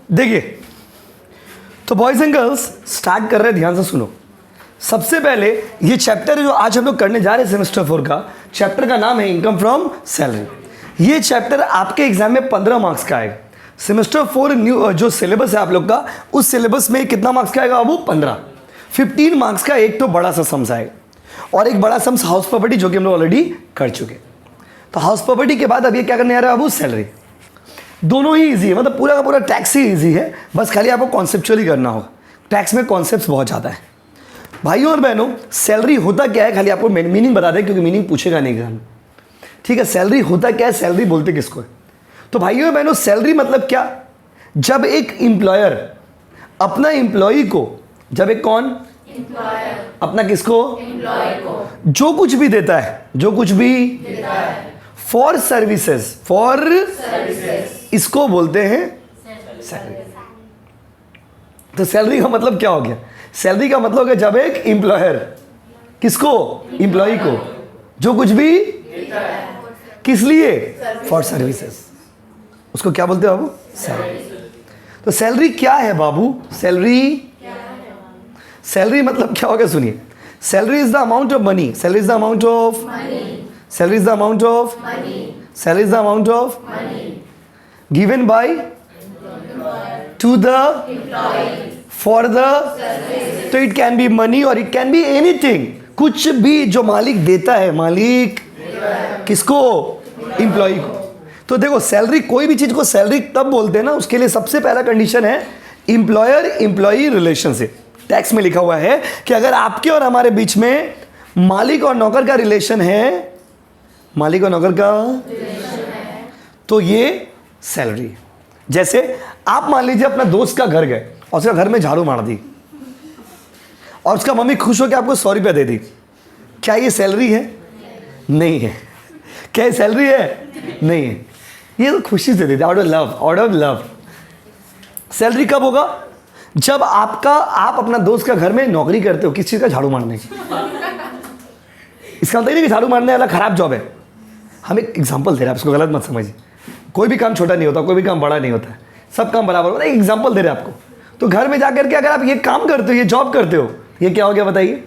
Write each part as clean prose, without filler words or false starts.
देखिए, तो boys and girls start कर रहे हैं, ध्यान से सुनो। सबसे पहले ये चैप्टर जो आज हम लोग करने जा रहे हैं सेमेस्टर 4 का, चैप्टर का नाम है इनकम फ्रॉम सैलरी। ये चैप्टर आपके एग्जाम में 15 मार्क्स का आएगा। सेमेस्टर 4 न्यू जो सिलेबस है आप लोग का, उस सिलेबस में कितना मार्क्स का आएगा बाबू? 15 मार्क्स का एक तो बड़ा सा सम्स आएगा और एक बड़ा सम्स हाउस प्रॉपर्टी, जो कि हम लोग ऑलरेडी कर चुके। तो हाउस प्रॉपर्टी के बाद अब ये क्या करने आ रहा है बाबू? सैलरी। दोनों ही इजी है, मतलब पूरा का पूरा टैक्स ही इजी है, बस खाली आपको कॉन्सेप्चुअली करना होगा। टैक्स में कॉन्सेप्ट्स बहुत ज़्यादा है। भाइयों और बहनों, सैलरी होता क्या है खाली आपको मीनिंग बता दें, क्योंकि मीनिंग पूछेगा नहीं एग्जाम में। ठीक है, सैलरी होता क्या है, सैलरी बोलते किसको है? तो भाइयों और बहनों, सैलरी मतलब क्या? जब एक एम्प्लॉयर अपना एम्प्लॉय को, जब एक कौन अपना किसको, जो कुछ भी देता है, जो कुछ भी फॉर सर्विसेज, फॉर इसको बोलते हैं सैलरी। तो सैलरी का मतलब क्या हो गया? सैलरी का मतलब है जब एक एम्प्लॉयर किसको, एम्प्लॉय को जो कुछ भी किस लिए, फॉर सर्विसेज, उसको क्या बोलते हो बाबू? सैलरी। तो सैलरी क्या है बाबू? सैलरी मतलब क्या होगा? सुनिए, salary is the amount of money, salary is the amount of salary is the amount of salary is the amount of given by two the for the, तो इट कैन बी मनी और it can be anything, कुछ भी जो मालिक देता है। मालिक किसको? एम्प्लॉय को। तो देखो, सैलरी, कोई भी चीज को सैलरी तब बोलते हैं ना, उसके लिए सबसे पहला कंडीशन है एम्प्लॉयर एम्प्लॉई रिलेशनशिप। टैक्स में लिखा हुआ है कि अगर आपके और हमारे बीच में मालिक और नौकर का रिलेशन है, मालिक और नौकर का तो ये सैलरी। जैसे आप मान लीजिए अपना दोस्त का घर गए और उसका घर में झाड़ू मार दी और उसका मम्मी खुश होकर आपको 100 रुपया दे दी, क्या ये सैलरी है? नहीं है। क्या ये सैलरी है? नहीं है। ये तो खुशी से देते, out of love, out of love. Salary कब होगा? जब आप अपना दोस्त का घर में नौकरी करते हो, किस चीज़ का? झाड़ू मारने की। इसका मतलब नहीं कि झाड़ू मारने वाला खराब जॉब है। हम एक एग्जांपल दे रहे हैं, इसको गलत मत समझिए। कोई भी काम छोटा नहीं होता, कोई भी काम बड़ा नहीं होता है, सब काम बराबर होता है। एक एग्जांपल दे रहे हैं आपको। तो घर में जाकर के अगर आप ये काम करते हो, ये जॉब करते हो, ये क्या हो गया बताइए?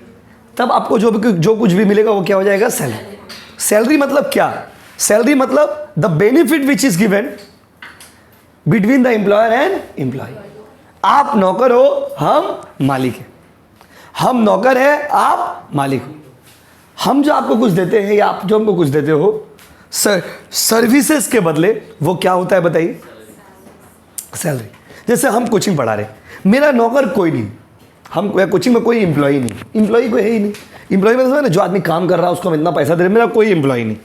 तब आपको जो कुछ भी मिलेगा वो क्या हो जाएगा? सैलरी। सैलरी मतलब क्या? सैलरी मतलब the benefit which is given between the employer and employee. आप नौकर हो, हम मालिक हैं। हम नौकर हैं, आप मालिक हो। हम जो आपको कुछ देते हैं या आप जो हमको कुछ देते हो सर्विसेज के बदले, वो क्या होता है बताइए? सैलरी। जैसे हम कोचिंग पढ़ा रहे, मेरा नौकर कोई नहीं, हम कोचिंग में कोई एम्प्लॉय नहीं, एम्प्लॉय कोई है ही नहीं। एम्प्लॉय मतलब जो आदमी काम कर रहा है उसको हम इतना पैसा दे रहे, मेरा कोई एम्प्लॉय नहीं।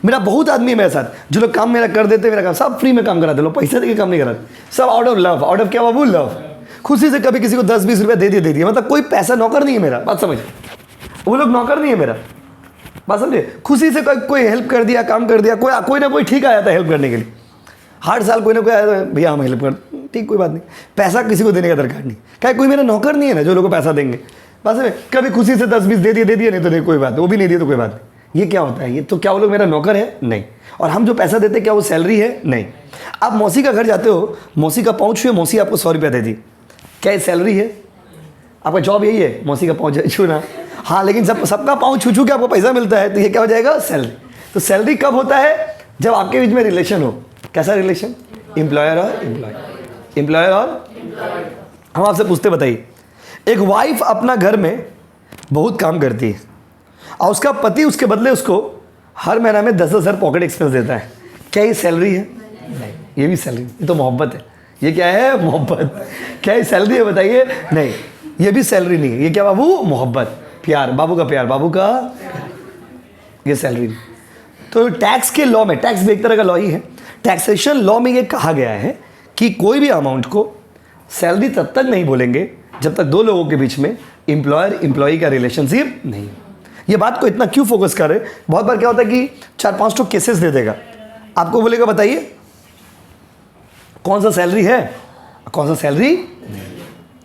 मेरा बहुत आदमी है मेरे साथ, जो लोग काम मेरा कर देते हैं, मेरा काम सब फ्री में काम कराते, लोग पैसा देके काम नहीं कराते, सब out of love. Out of क्या बाबू? लव। खुशी से कभी किसी को 10-20 रुपया दे दिए, मतलब कोई पैसा, नौकर नहीं है मेरा, बात समझ। वो लोग नौकर नहीं है मेरा, बात समझे। खुशी से कोई हेल्प कर दिया, काम कर दिया, कोई ना कोई ठीक आ जाता है हेल्प करने के लिए। हर साल कोई ना कोई आया, भैया हम हेल्प कर, ठीक, कोई बात नहीं। पैसा किसी को देने का दरकार नहीं, क्या कोई मेरा नौकर नहीं है ना जो लोगों को पैसा देंगे। बस में कभी खुशी से 10-20 दे दिए, नहीं तो नहीं, कोई बात, वो भी नहीं दिए तो कोई बात नहीं। ये क्या होता है? ये तो क्या वो लोग मेरा नौकर है? नहीं। और हम जो पैसा देते हैं क्या वो सैलरी है? नहीं। आप मौसी का घर जाते हो, मौसी का पाँव छुए, मौसी आपको 100 रुपया दे दी, क्या ये सैलरी है? आपका जॉब यही है, मौसी का पाँव छूना। हाँ, लेकिन सबका पाँव छू के आपको पैसा मिलता है, तो ये क्या हो जाएगा? सैलरी। तो सैलरी कब होता है? जब आपके बीच में रिलेशन हो। कैसा रिलेशन? एम्प्लॉयर और एम्प्लॉय, एम्प्लॉयर और। हम आपसे पूछते, बताइए, एक वाइफ अपना घर में बहुत काम करती है और उसका पति उसके बदले उसको हर महीना में 10,000 पॉकेट एक्सपेंस देता है, क्या ये सैलरी है? नहीं। ये भी सैलरी, ये तो मोहब्बत है। ये क्या है? मोहब्बत। क्या ये सैलरी है बताइए? नहीं, ये भी सैलरी नहीं है। ये क्या बाबू? मोहब्बत, प्यार, बाबू का प्यार, बाबू का, ये सैलरी नहीं। तो टैक्स के लॉ में, टैक्स भी एक तरह का लॉ ही है, टैक्सेशन लॉ में ये कहा गया है कि कोई भी अमाउंट को सैलरी तब तक नहीं बोलेंगे जब तक दो लोगों के बीच में एम्प्लॉयर एम्प्लॉई का रिलेशनशिप नहीं। ये बात को इतना क्यों फोकस कर रहे? बहुत बार क्या होता है कि 4-5 तो केसेस दे देगा, आपको बोलेगा बताइए कौन सा सैलरी है, कौन सा सैलरी नहीं।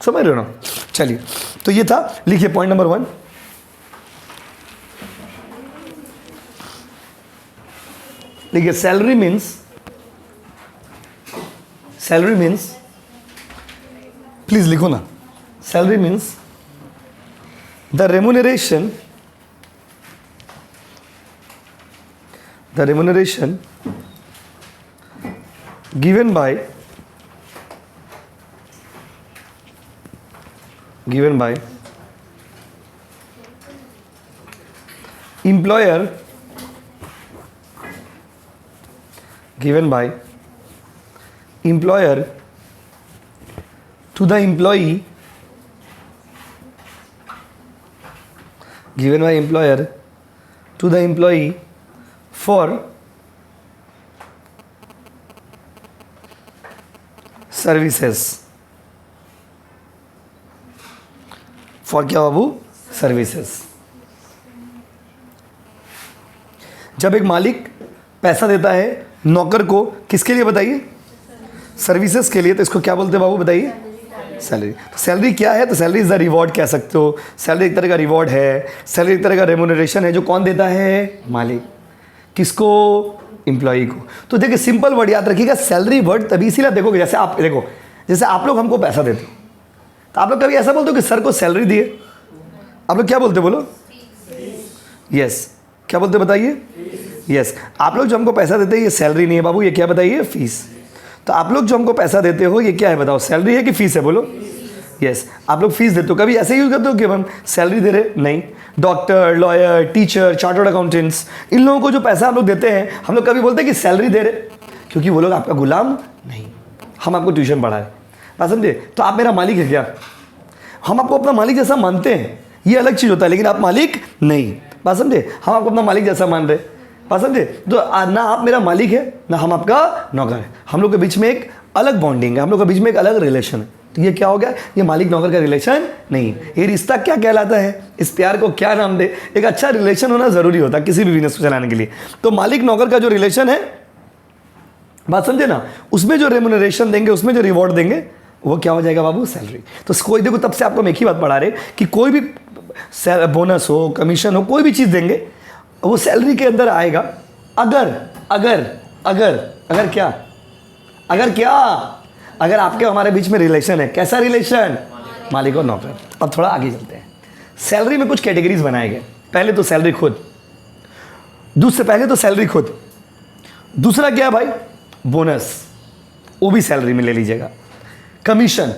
समझ रहे हो ना? चलिए, तो ये था, लिखिए पॉइंट नंबर 1। लिखिए, सैलरी मीन्स प्लीज लिखो ना. Salary means the remuneration given by employer to the employee for services. For क्या बाबू? सर्विसेज. जब एक मालिक पैसा देता है नौकर को, किसके लिए बताइए? सर्विसेज के लिए. तो इसको क्या बोलते हैं बाबू बताइए? सैलरी. तो सैलरी क्या है? तो सैलरी इज द रिवॉर्ड कह सकते हो. सैलरी एक तरह का रिवॉर्ड है. सैलरी एक तरह का रेम्यूनरेशन है जो कौन देता है? मालिक. किसको? एम्प्लॉई को. तो देखिए सिंपल वर्ड याद रखिएगा. सैलरी वर्ड तभी इसीलिए देखोगे, जैसे आप देखो, जैसे आप लोग हमको पैसा देते हो तो आप लोग कभी ऐसा बोलते हो कि सर को सैलरी दिए? आप लोग क्या बोलते बोलो? यस. क्या बोलते बताइए? यस. आप लोग जो हमको पैसा देते हैं ये सैलरी नहीं है बाबू, ये क्या बताइए? फीस. तो आप लोग जो हमको पैसा देते हो ये क्या है बताओ? सैलरी है कि फीस है? बोलो. यस. आप लोग फीस देते हो. कभी ऐसे यूज करते हो कि हम सैलरी दे रहे? नहीं. Doctor, lawyer, teacher, chartered accountants, इन लोगों को जो पैसा हम लोग देते हैं हम लोग कभी बोलते हैं कि सैलरी दे रहे? क्योंकि वो लोग आपका गुलाम नहीं, हम आपको ट्यूशन पढ़ा है. बात समझे? तो आप मेरा मालिक है क्या? हम आपको अपना मालिक जैसा मानते हैं, ये अलग चीज़ होता है, लेकिन आप मालिक नहीं. बात समझे? हम आपको अपना मालिक जैसा मान रहे. बात समझे? तो ना आप मेरा मालिक है ना हम आपका नौकर है. हम लोग के बीच में एक अलग बॉन्डिंग है, हम लोग के बीच में एक अलग रिलेशन है. तो ये क्या हो गया? ये मालिक नौकर का रिलेशन नहीं. ये रिश्ता क्या कहलाता है? इस प्यार को क्या नाम दे? एक अच्छा रिलेशन होना जरूरी होता है किसी भी बिजनेस को चलाने के लिए. तो मालिक नौकर का जो रिलेशन है, बात समझे ना, उसमें जो रेम्यूनरेशन देंगे, उसमें जो रिवॉर्ड देंगे, वो क्या हो जाएगा बाबू? सैलरी. तो कोई देखो, तब से आपको हम एक ही बात पढ़ा रहे कि कोई भी बोनस हो, कमीशन हो, कोई भी चीज़ देंगे वो सैलरी के अंदर आएगा अगर अगर अगर अगर क्या अगर क्या अगर आपके हमारे बीच में रिलेशन है. कैसा रिलेशन? मालिक और नौकर. अब थोड़ा आगे चलते हैं. सैलरी में कुछ कैटेगरीज बनाए गए. पहले तो सैलरी खुद, दूसरा क्या है भाई? बोनस, वो भी सैलरी में ले लीजिएगा. कमीशन,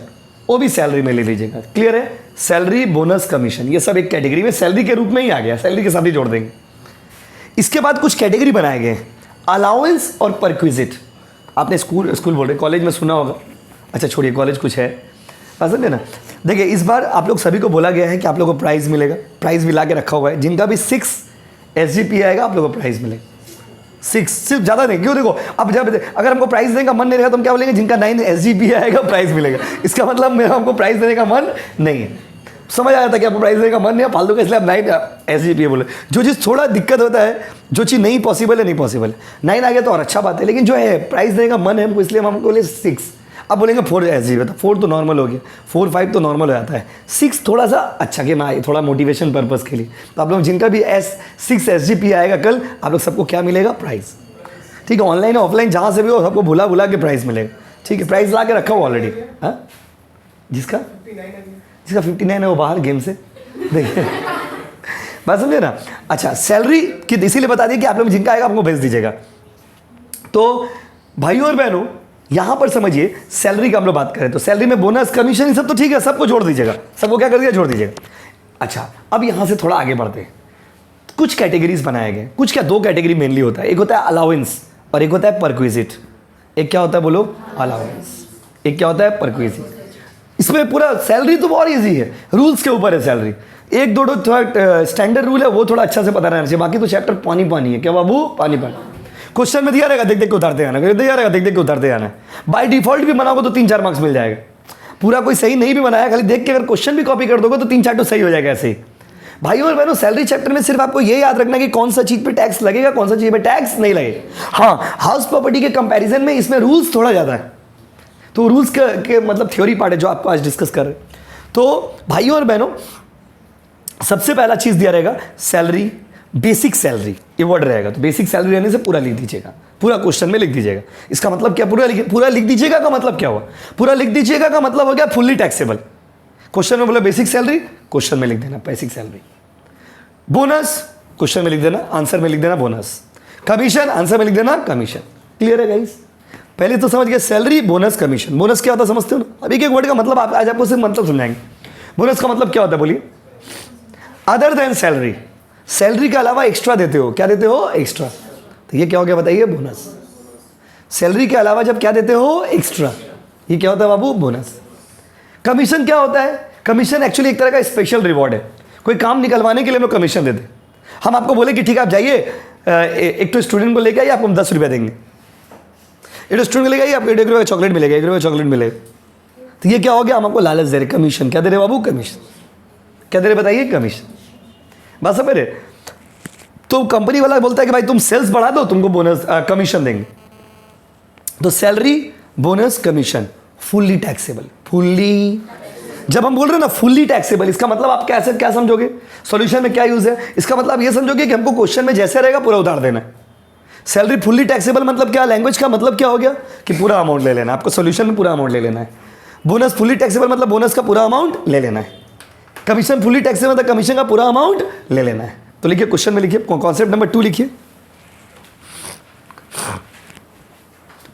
वो भी सैलरी में ले लीजिएगा. क्लियर है? सैलरी, बोनस, कमीशन, ये सब एक कैटेगरी में सैलरी के रूप में ही आ गया. सैलरी के साथ ही जोड़ देंगे. इसके बाद कुछ कैटेगरी बनाए गए, अलाउंस और परक्विजिट. आपने स्कूल बोल रहे, कॉलेज में सुना होगा. अच्छा छोड़िए, कॉलेज कुछ है, समझ ना. देखिए इस बार आप लोग सभी को बोला गया है कि आप लोगों को प्राइज़ मिलेगा. प्राइज़ भी ला के रखा हुआ है. जिनका भी 6 SGP आएगा आप लोगों को प्राइज़ मिलेगा. 6, सिर्फ ज़्यादा नहीं. क्यों? देखो अब जब अगर हमको प्राइज़ देने का मन नहीं रहेगा तो हम क्या बोलेंगे? जिनका 9 SGP आएगा प्राइज़ मिलेगा. इसका मतलब मेरा हमको प्राइज़ देने का मन नहीं है. समझ आया था कि आपको प्राइज़ देने का मन नहीं है फालतू का, इसलिए आप 9 SGP बोले. जो चीज़ थोड़ा दिक्कत होता है, जो चीज़ नहीं पॉसिबल है, नहीं पॉसिबल है. 9 आ गया तो और अच्छा बात है, लेकिन जो है प्राइज़ देने का मन है हमको, इसलिए हम हमको बोले 6. अब बोलेंगे 4 SGP, तो 4 तो नॉर्मल हो गया, 4, 5 तो नॉर्मल हो जाता है. 6 थोड़ा सा अच्छा कि मैं थोड़ा मोटिवेशन पर्पज़ के लिए. तो आप लोग जिनका भी 6 SGP आएगा कल, आप लोग सबको क्या मिलेगा? प्राइज़. ठीक है? ऑनलाइन ऑफलाइन जहाँ से भी हो सबको बुला के प्राइज़ मिलेगा. ठीक है? प्राइज़ ला के रखा हो ऑलरेडी. हाँ, जिसका 59 है वो बाहर गेम से. देखिए बात समझे ना. अच्छा सैलरी की इसीलिए बता दिए कि आप लोग जिनका आएगा आपको भेज दीजिएगा. तो भाइयों और बहनों यहाँ पर समझिए, सैलरी का हम लोग बात करें तो सैलरी में बोनस, कमीशन, ये सब तो ठीक है, सबको जोड़ दीजिएगा. सबको क्या कर दिया? जोड़ दीजिएगा. अच्छा अब यहाँ से थोड़ा आगे बढ़ते हैं. कुछ कैटेगरीज बनाए गए. कुछ क्या, 2 कैटेगरी मेनली होता है. एक होता है अलाउंस और एक होता है परक्विजिट. एक क्या होता है बोलो? अलाउंस. एक क्या होता है? परक्विजिट. इसमें पूरा सैलरी तो बहुत ईजी है, रूल्स के ऊपर है सैलरी. एक दो थोड़ा स्टैंडर्ड रूल है, वो थोड़ा अच्छा से पता रहना चाहिए. बाकी तो चैप्टर पानी है. क्या बाबू? पानी. क्वेश्चन में दिया रहेगा, देख के उतारते आना, दिया रहेगा, देख के उतारते आना. बाय डिफॉल्ट भी बनाओगे तो 3-4 मार्क्स मिल जाएगा. पूरा कोई सही नहीं भी बनाया, खाली देख के अगर क्वेश्चन भी कॉपी कर दोगे तो 3-4 तो सही हो जाएगा. ऐसे ही भाइयों और बहनों सैलरी चैप्टर में सिर्फ आपको ये याद रखना कि कौन सा चीज पे टैक्स लगेगा, कौन सा चीज पे टैक्स नहीं लगेगा. हाँ, हाउस प्रॉपर्टी के कंपैरिजन में इसमें रूल्स थोड़ा ज़्यादा है. तो रूल्स के मतलब थ्योरी पार्ट है जो आपको आज डिस्कस कर रहे हैं. तो भाइयों और बहनों सबसे पहला चीज़ दिया रहेगा सैलरी, बेसिक सैलरी. ये वर्ड रहेगा, तो बेसिक सैलरी रहने से पूरा लिख दीजिएगा, पूरा क्वेश्चन में लिख दीजिएगा। इसका मतलब क्या, पूरा लिख दीजिएगा का मतलब क्या हुआ, पूरा लिख दीजिएगा का मतलब हो गया फुल्ली टैक्सेबल। क्वेश्चन में बोला बेसिक सैलरी, क्वेश्चन में लिख देना बेसिक सैलरी। बोनस क्वेश्चन में लिख देना, आंसर में लिख देना बोनस। कमीशन आंसर में लिख देना कमीशन। क्लियर है गाइस? पहले तो समझ गए सैलरी, बोनस, कमीशन। बोनस क्या होता है समझते हो ना? अब एक एक वर्ड का मतलब आज आपको सिर्फ मतलब समझाएंगे। बोनस का मतलब क्या होता है बोलिए? अदर देन सैलरी, सैलरी के अलावा एक्स्ट्रा देते हो। क्या देते हो? एक्स्ट्रा। तो ये क्या हो गया बताइए? बोनस। सैलरी के अलावा जब क्या देते हो? एक्स्ट्रा, ये क्या होता है बाबू? बोनस। कमीशन क्या होता है? कमीशन एक्चुअली एक तरह का स्पेशल रिवॉर्ड है। कोई काम निकलवाने के लिए हम लोग कमीशन देते। हम आपको बोले कि ठीक है आप जाइए, एक तो स्टूडेंट को लेकर आइए, आपको हम 10 रुपये देंगे। एक तो स्टूडेंट को लेकर आइए, आपको 1 रुपये चॉकलेट मिलेगा, 1 रुपये चॉकलेट मिलेगा। तो ये क्या हो गया? हम आपको लालच दे रहे, कमीशन। क्या दे रहे बाबू? कमीशन। क्या दे रहे बताइए? कमीशन। बस समझ रहे? तो कंपनी वाला बोलता है कि भाई तुम सेल्स बढ़ा दो, तुमको बोनस कमीशन देंगे। तो salary, bonus, commission fully taxable. Fully, जब हम बोल रहे हैं ना फुल्ली टैक्सेबल, इसका मतलब आप कैसे क्या समझोगे? सॉल्यूशन में क्या यूज है? इसका मतलब ये समझोगे कि हमको क्वेश्चन में जैसे रहेगा पूरा उतार देना है। सैलरी फुल्ली टैक्सेबल मतलब क्या? लैंग्वेज का मतलब क्या हो गया कि पूरा अमाउंट ले लेना, आपको सॉल्यूशन में पूरा अमाउंट ले लेना है। बोनस फुल्ली टैक्सेबल मतलब बोनस का पूरा अमाउंट ले लेना है। कमीशन फुल्ली टैक्सेबल मतलब कमीशन का पूरा अमाउंट ले लेना है। तो लिखिए, क्वेश्चन में लिखिए, कॉन्सेप्ट नंबर 2 लिखिए।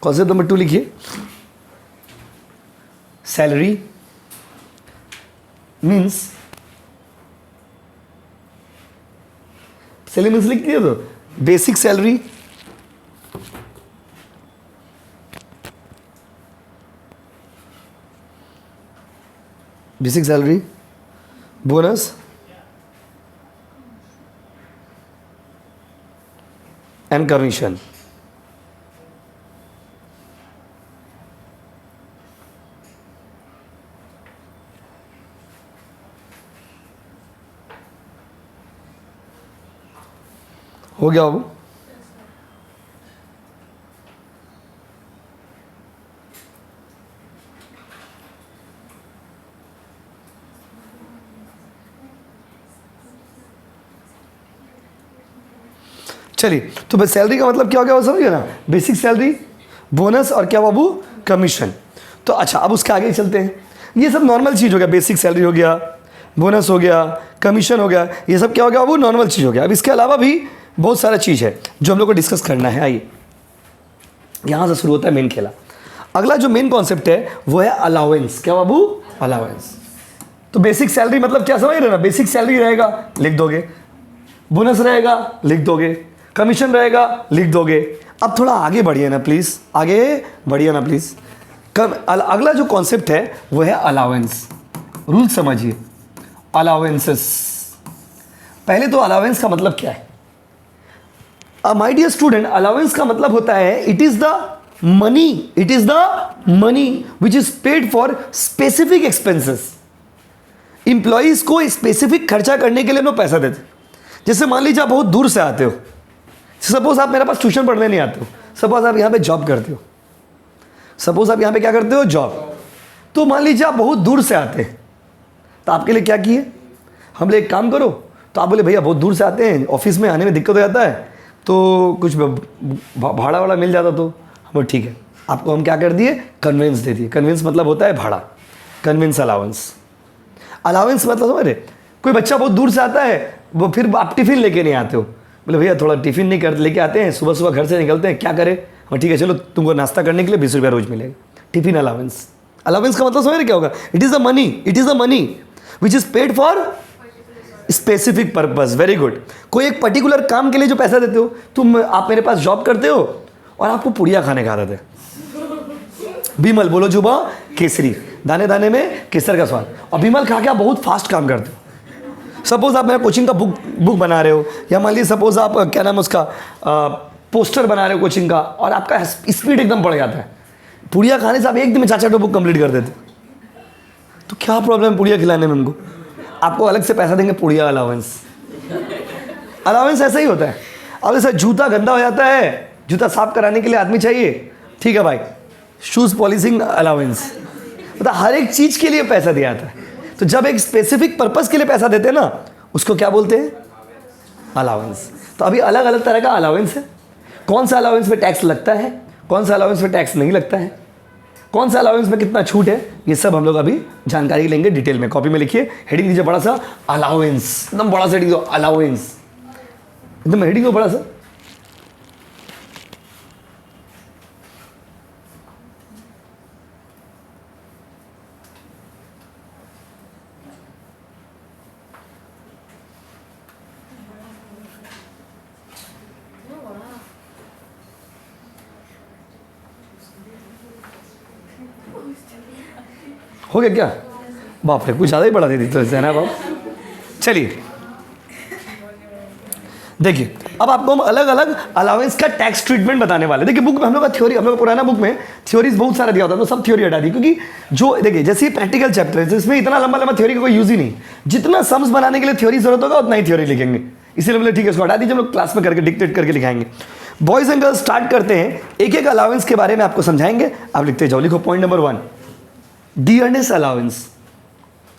कॉन्सेप्ट नंबर 2 लिखिए, सैलरी मीन्स, सैलरी मीन्स लिख दिया तो basic salary, basic salary, bonus and commission. हो गया बाबू? चलिए, तो बस सैलरी का मतलब क्या हो गया वो समझिए ना? बेसिक सैलरी, बोनस और क्या बाबू? कमीशन। तो अच्छा, अब उसके आगे चलते हैं। ये सब नॉर्मल चीज़ हो गया, बेसिक सैलरी हो गया, बोनस हो गया, कमीशन हो गया, ये सब क्या हो गया बाबू? नॉर्मल चीज़ हो गया। अब इसके अलावा भी बहुत सारा चीज़ है जो हम लोग को डिस्कस करना है। आइए, यहाँ से शुरू होता है मेन खेला। अगला जो मेन कॉन्सेप्ट है वो है अलाउंस। क्या बाबू? अलाउंस। तो बेसिक सैलरी मतलब क्या समझ रहे ना? बेसिक सैलरी रहेगा, लिख दोगे। बोनस रहेगा, लिख दोगे। कमीशन रहेगा, लिख दोगे। अब थोड़ा आगे बढ़िए ना प्लीज़, आगे बढ़िए ना प्लीज़। अगला जो कॉन्सेप्ट है वो है अलाउंस। रूल समझिए, अलाउंसेस। पहले तो अलाउंस का मतलब क्या है? माय डियर स्टूडेंट, अलाउंस का मतलब होता है it is the money, it is the money which is paid for specific expenses. Employees को स्पेसिफिक खर्चा करने के लिए हम लोग पैसा देते। जैसे मान लीजिए आप बहुत दूर से आते हो, सपोज आप मेरे पास ट्यूशन पढ़ने नहीं आते हो, सपोज आप यहाँ पे जॉब करते हो, सपोज आप यहाँ पे क्या करते हो? जॉब। तो मान लीजिए आप बहुत दूर से आते हैं, तो आपके लिए क्या किए? हम लोग एक काम करो, तो आप बोले भैया बहुत दूर से आते हैं, ऑफिस में आने में दिक्कत हो जाता है, तो कुछ भाड़ा वाड़ा मिल जाता। तो हम ठीक है, आपको हम क्या कर दिए? कन्वेंस दे दिए। कन्वेंस मतलब होता है भाड़ा, कन्वेंस अलाउंस। अलाउंस मतलब समझ रहे? कोई बच्चा बहुत दूर से आता है, वो फिर आप टिफ़िन लेके नहीं आते हो, बोले भैया थोड़ा टिफ़िन नहीं कर लेके आते हैं, सुबह सुबह घर से निकलते हैं, क्या करें? हाँ ठीक है चलो, तुमको नाश्ता करने के लिए 20 रुपया रोज मिलेगा, टिफ़िन अलाउंस। अलाउंस का मतलब समझ रहे क्या होगा? It is the money, it is the money which is paid for specific purpose. Very good. कोई एक पर्टिकुलर काम के लिए जो पैसा देते हो, आप मेरे पास जॉब करते हो और आपको पुड़िया खाने का आदत है, बिमल बोलो जुबा केसरी, दाने दाने में केसर का स्वाद, और बिमल खा के आप बहुत फास्ट काम करते हो। सपोज आप मेरा कोचिंग का बुक बना रहे हो, या मान लीजिए सपोज आप क्या नाम उसका पोस्टर बना रहे हो कोचिंग का, और आपका स्पीड एकदम बढ़ जाता है। पुड़िया खाने से आप एक दिन में 4-4 बुक कंप्लीट कर देते। तो क्या प्रॉब्लम है पुड़िया खिलाने में? हमको आपको अलग से पैसा देंगे पुड़िया अलाउंस। अलाउंस ऐसा ही होता है। अब जैसे जूता गंदा हो जाता है, जूता साफ कराने के लिए आदमी चाहिए, ठीक है भाई, शूज़ पॉलिशिंग अलाउंस। मतलब हर एक चीज़ के लिए पैसा दिया जाता है। तो जब एक स्पेसिफिक पर्पस के लिए पैसा देते हैं ना, उसको क्या बोलते हैं? अलाउंस। तो अभी अलग अलग तरह का अलाउंस है। कौन सा अलाउंस पे टैक्स लगता है, कौन सा अलाउंस पे टैक्स नहीं लगता है, कौन सा अलाउंस में कितना छूट है, ये सब हम लोग अभी जानकारी लेंगे डिटेल में। कॉपी में लिखिए, हेडिंग दीजिए बड़ा सा अलाउंस, एकदम बड़ा सा हेडिंग दो, अलाउंस, एकदम हेडिंग दो बड़ा सा। हो गया क्या? बाप रे, कुछ ज़्यादा ही बढ़ा दी तो है ना बाप। चलिए देखिए, अब आपको हम अलग अलग अलाउंस का टैक्स ट्रीटमेंट बताने वाले। देखिए बुक में हम लोग का थ्योरी, हम लोग पुराना बुक में थ्योरीज बहुत सारा दिया होता है, तो सब थ्योरी हटा दी, क्योंकि जो देखिए जैसे प्रैक्टिकल चैप्टर है जिसमें इतना लंबा लंबा थ्योरी का कोई यूज ही नहीं, जितना सम्स बनाने के लिए थ्योरी जरूरत होगा उतना ही थ्योरी लिखेंगे। इसीलिए बोले ठीक है इसको हटा दीजिए, हम लोग क्लास में करके डिक्टेट करके लिखाएंगे। बॉयज एंड गर्ल्स स्टार्ट करते हैं, एक एक अलाउंस के बारे में आपको समझाएंगे। आप लिखते जाओ, लिखो पॉइंट नंबर 1, डियरनेस अलाउंस।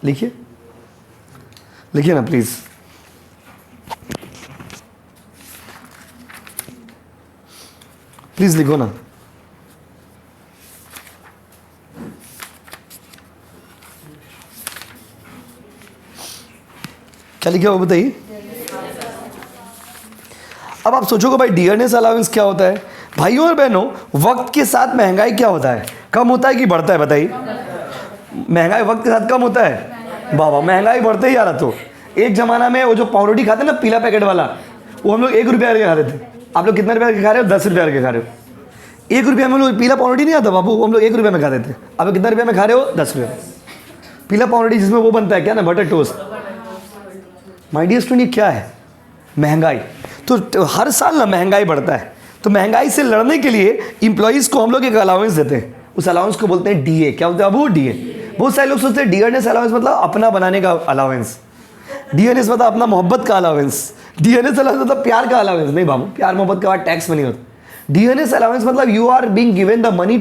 लिखिए, लिखिए ना प्लीज। प्लीज लिखो ना। क्या लिखा हो बताइए। अब आप सोचोगे भाई डियरनेस अलाउंस क्या होता है। भाइयों और बहनों, वक्त के साथ महंगाई क्या होता है, कम होता है कि बढ़ता है बताइए। महंगाई वक्त के साथ कम होता है। बाबा महंगाई बढ़ते ही आ रहा। तो एक जमाना में वो जो पाउरोटी खाते ना पीला पैकेट वाला, वो हम लोग 1 रुपया के खाते थे। आप लोग कितने रुपये के खा रहे हो? 10 रुपये के खा रहे हो। 1 रुपया में लोग पीला पाउरोटी नहीं आता बाबू, वो हम लोग 1 रुपये में खाते थे। अब कितने रुपये में खा रहे हो? 10 रुपये। पीला पाउरोटी जिसमें वो बनता है क्या ना, butter toast. My dear student, ये क्या है? महंगाई। तो हर साल ना महंगाई बढ़ता है, तो महंगाई से लड़ने के लिए इंप्लॉइज को हम लोग एक अलाउंस देते हैं। उस अलाउंस को बोलते हैं डीए। क्या बोलते हैं बाबू? डीए। बहुत सारे लोग सोचते हैं डियरनेस अलाउंस मतलब अपना बनाने का अलाउंस, डियरनेस मतलब अपना मोहब्बत का अलाउंस, डियरनेस अलाउंस मतलब प्यार का अलाउंस। नहीं बाबू, प्यार मोहब्बत के बाद टैक्स में नहीं होता। डियरनेस अलाउंस मतलब you are being given the money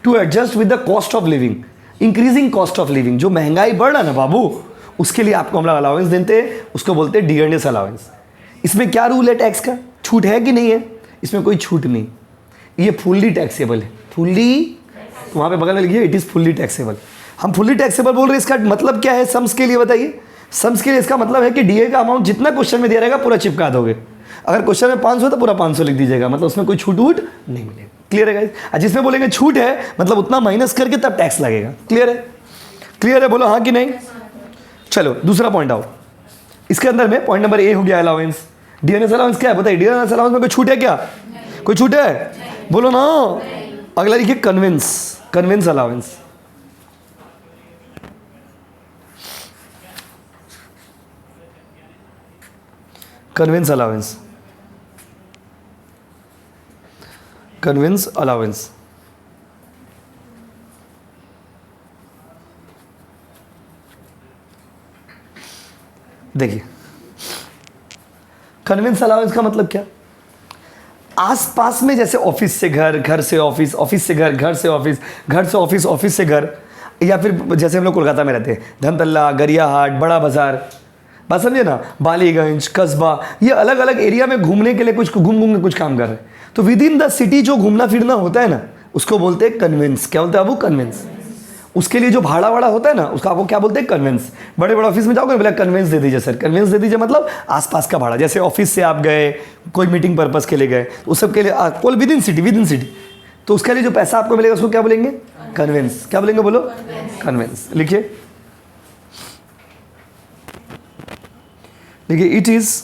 to adjust with the cost of living, increasing cost of living. जो महंगाई बढ़ रहा है ना बाबू, उसके लिए आपको हम लोग अलाउंस देते हैं, उसको बोलते हैं डियरनेस अलाउंस। इसमें क्या रूल है टैक्स का? छूट है कि नहीं है? इसमें कोई छूट नहीं, ये फुल्ली टैक्सेबल है। फुल्ली, तो वहाँ पे बगल में लिखिए इट इज़ फुल्ली टैक्सेबल। हम फुल्ली टैक्सेबल बोल रहे हैं, इसका मतलब क्या है सम्स के लिए बताइए। सम्स के लिए इसका मतलब है कि डीए का अमाउंट जितना क्वेश्चन में दिया रहेगा पूरा चिपका दोगे। अगर क्वेश्चन में 500 तो पूरा 500 लिख दीजिएगा, मतलब उसमें कोई छूट वूट नहीं मिलेगा। क्लियर है गाइस? जिसमें बोलेंगे छूट है मतलब उतना माइनस करके तब टैक्स लगेगा। क्लियर है? क्लियर है? बोलो हाँ कि नहीं। चलो दूसरा पॉइंट आओ। इसके अंदर में पॉइंट नंबर ए हो गया अलाउंस। डियरनेस अलाउंस क्या है बताइए। डियरनेस अलाउंस में कोई छूट है क्या? कोई छूट है? बोलो ना। अगला लिखिए convince. Convince allowance. Convince allowance. Convince allowance. देखिए कन्विंस अलाउंस का मतलब क्या? आसपास में जैसे ऑफिस से घर, घर से ऑफिस, ऑफिस से घर, घर से ऑफिस, घर से ऑफिस, ऑफिस से घर, या फिर जैसे हम लोग कोलकाता में रहते हैं, धनतल्ला, गरियाहाट, बड़ा बाजार, बात समझे ना, बालीगंज, कस्बा, ये अलग अलग एरिया में घूमने के लिए कुछ घूम के कुछ काम कर रहे हैं। तो विद इन द सिटी जो घूमना फिरना होता है ना, उसको बोलते हैं कन्विंस। क्या बोलते हैं बाबू? कन्विंस। उसके लिए जो भाड़ा वाड़ा होता है ना, उसका आपको क्या बोलते हैं? कन्विंस। बड़े बड़े ऑफिस में जाओगे बोला कन्विंस दे दीजिए सर। कन्विंस दे दीजिए मतलब आसपास का भाड़ा। जैसे ऑफिस से आप गए, कोई मीटिंग पर्पस के लिए गए, तो उस सब के लिए कोई विद इन सिटी, तो उसके लिए जो पैसा आपको मिलेगा उसको क्या बोलेंगे? कन्विंस। क्या बोलेंगे बोलो? कन्विंस। लिखिए, देखिए इट इज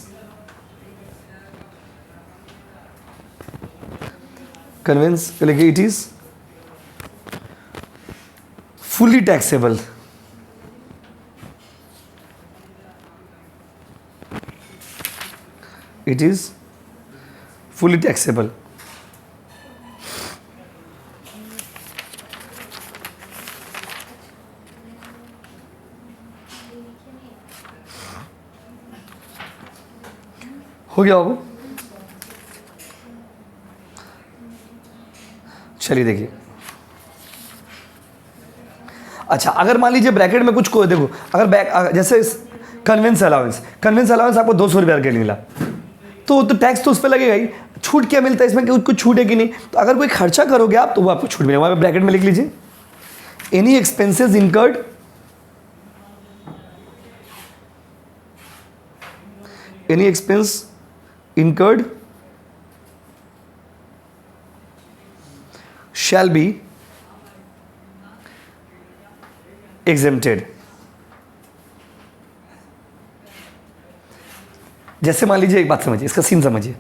कन्विंस, लिखिए it is fully taxable. It is fully taxable. हो गया बाबू? चलिए देखिए, अच्छा अगर मान लीजिए ब्रैकेट में कुछ को देखो, अगर जैसे कन्विंस अलाउंस, कन्विंस अलाउंस आपको 200 रुपये के लिए मिला, तो टैक्स तो उस पर लगेगा ही। छूट क्या मिलता है इसमें, कुछ छूट है कि नहीं? तो अगर कोई खर्चा करोगे आप तो वो आपको छूट मिलेगा। वहाँ पे ब्रैकेट में लिख लीजिए, any expenses incurred any expense incurred shall be exempted। जैसे मान लीजिए, एक बात समझिए, इसका सीन समझिए,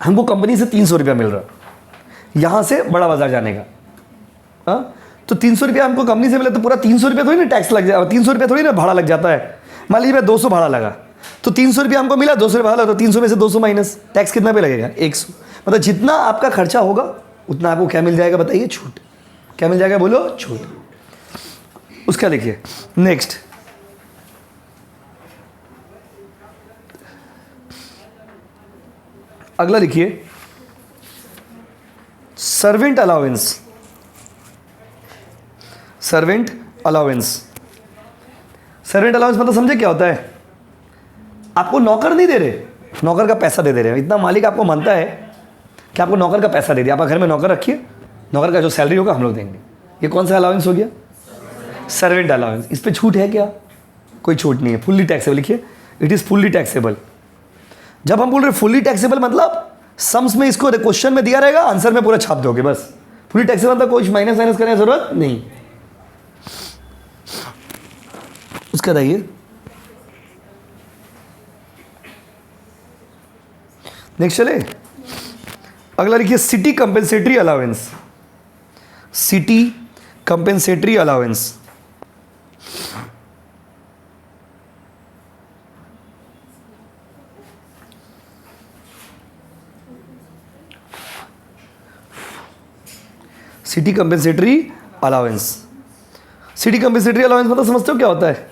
हमको कंपनी से 300 रुपया मिल रहा, यहां से बड़ा बाजार जाने का, हाँ, तो 300 रुपया हमको कंपनी से मिला तो पूरा 300 रुपया थोड़ी ना टैक्स लग जाए, 300 रुपया थोड़ी ना भाड़ा लग जाता है। मान लीजिए मैं 200 भाड़ा लगा, तो 300 रुपया हमको मिला, 200 रुपया भाड़ा लगा, तो 300 में से 200 माइनस, टैक्स कितना पे लगेगा? 100। मतलब जितना आपका खर्चा होगा उतना आपको क्या मिल जाएगा बताइए? छूट। क्या मिल जाएगा बोलो? छूट। उसका देखिए नेक्स्ट, अगला लिखिए, servant allowance. Servant allowance, servant allowance मतलब समझे क्या होता है? आपको नौकर नहीं दे रहे, नौकर का पैसा दे रहे हैं। इतना मालिक आपको मानता है कि आपको नौकर का पैसा दे दिया, आप घर में नौकर रखिए, नौकर का जो सैलरी होगा हम लोग देंगे। ये कौन सा अलाउंस हो गया? Servant allowance. इस पे छूट है क्या? कोई छूट नहीं है, फुल्ली टैक्सेबल। लिखिए, इट इज फुल्ली टैक्सेबल। जब हम बोल रहे फुल्ली टैक्सेबल मतलब सम्स में इसको क्वेश्चन में दिया रहेगा, आंसर में पूरा छाप दोगे बस। फुल्ली टैक्सेबल मतलब कोई माइनस माइनस करने की जरूरत नहीं। उसका बताइए नेक्स्ट चले, अगला लिखिए, city compensatory allowance. City compensatory allowance, city compensatory allowance. City compensatory allowance मतलब समझते हो क्या होता है?